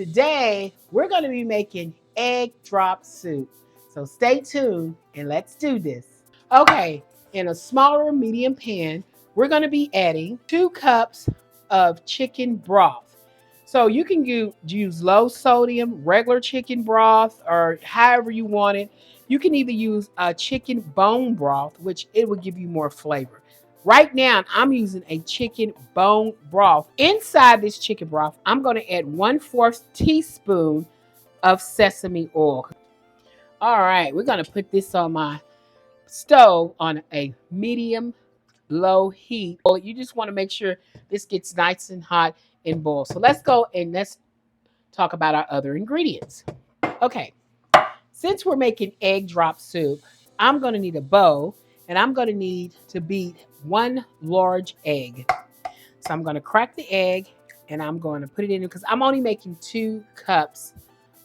Today, we're going to be making egg drop soup. So stay tuned and let's do this. Okay, in a smaller medium pan, we're going to be adding 2 cups of chicken broth. So you can use low sodium, regular chicken broth, or however you want it. You can either use a chicken bone broth, which it will give you more flavor. Right now, I'm using a chicken bone broth. Inside this chicken broth, I'm going to add 1/4 teaspoon of sesame oil. All right, we're going to put this on my stove on a medium low heat. You just want to make sure this gets nice and hot and boil. So let's go and let's talk about our other ingredients. Okay, since we're making egg drop soup, I'm going to need a bowl and I'm going to need to beat 1 large egg. So I'm going to crack the egg and I'm going to put it in because I'm only making 2 cups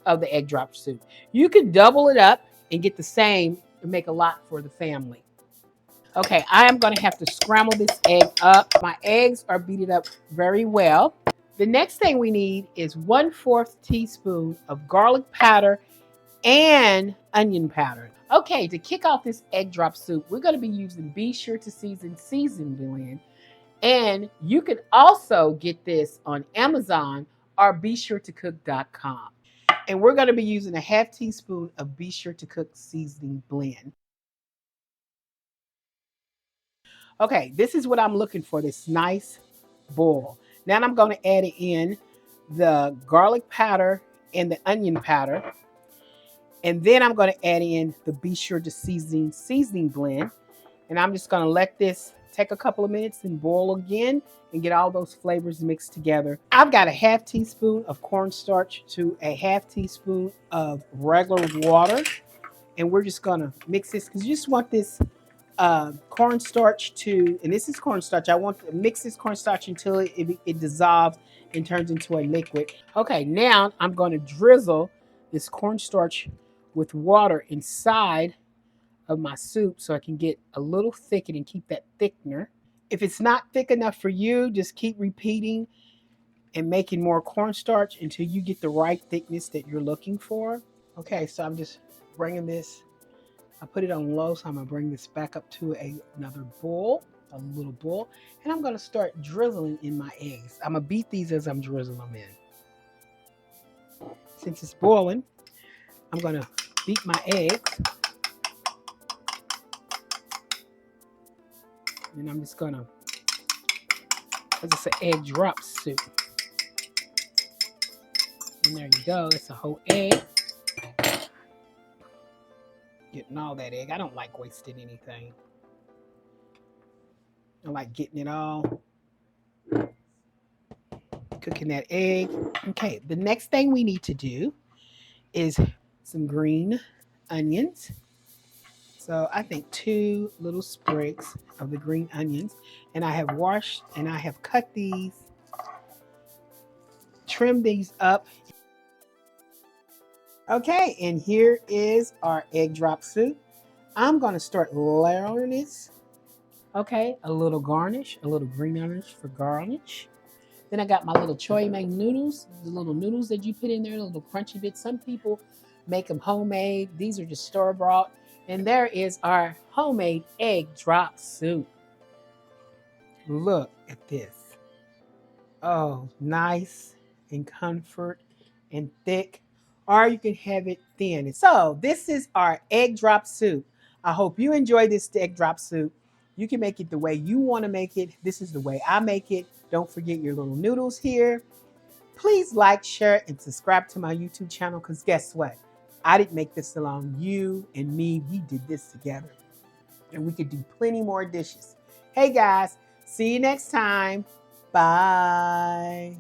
of the egg drop soup. You could double it up and get the same and make a lot for the family. Okay, I am going to have to scramble this egg up. My eggs are beaten up very well. The next thing we need is 1/4 teaspoon of garlic powder and onion powder. Okay, to kick off this egg drop soup, we're going to be using Be Sure to Seasoning Blend. And you can also get this on Amazon or BeSureToCook.com. And we're going to be using a 1/2 teaspoon of Be Sure to Cook Seasoning Blend. Okay, this is what I'm looking for, this nice boil. Now I'm going to add in the garlic powder and the onion powder. And then I'm going to add in the Be Sure to Seasoning Blend. And I'm just going to let this take a couple of minutes and boil again and get all those flavors mixed together. I've got a 1/2 teaspoon of cornstarch to a 1/2 teaspoon of regular water. And we're just going to mix this because you just want this cornstarch to, and this is cornstarch. I want to mix this cornstarch until it dissolves and turns into a liquid. Okay, now I'm going to drizzle this cornstarch with water inside of my soup so I can get a little thickened and keep that thickener. If it's not thick enough for you, just keep repeating and making more cornstarch until you get the right thickness that you're looking for. Okay, so I'm just bringing this, I put it on low, so I'm gonna bring this back up to another bowl, a little bowl, and I'm gonna start drizzling in my eggs. I'm gonna beat these as I'm drizzling them in. Since it's boiling, I'm gonna beat my eggs. And I'm just gonna, because it's an egg drop soup. And there you go, it's a whole egg. Getting all that egg. I don't like wasting anything. I like getting it all. Cooking that egg. Okay, the next thing we need to do is some green onions. So I think 2 little sprigs of the green onions. And I have washed and I have cut these, trimmed these up. Okay, and here is our egg drop soup. I'm going to start layering this. Okay, a little garnish, a little green onions for garnish. Then I got my little choy mein noodles, the little noodles that you put in there, the little crunchy bits. Some people make them homemade. These are just store-bought. And there is our homemade egg drop soup. Look at this. Oh, nice and comfort and thick. Or you can have it thin. So this is our egg drop soup. I hope you enjoy this egg drop soup. You can make it the way you want to make it. This is the way I make it. Don't forget your little noodles here. Please like, share, and subscribe to my YouTube channel because guess what? I didn't make this alone. You and me, we did this together. And we could do plenty more dishes. Hey guys, see you next time. Bye.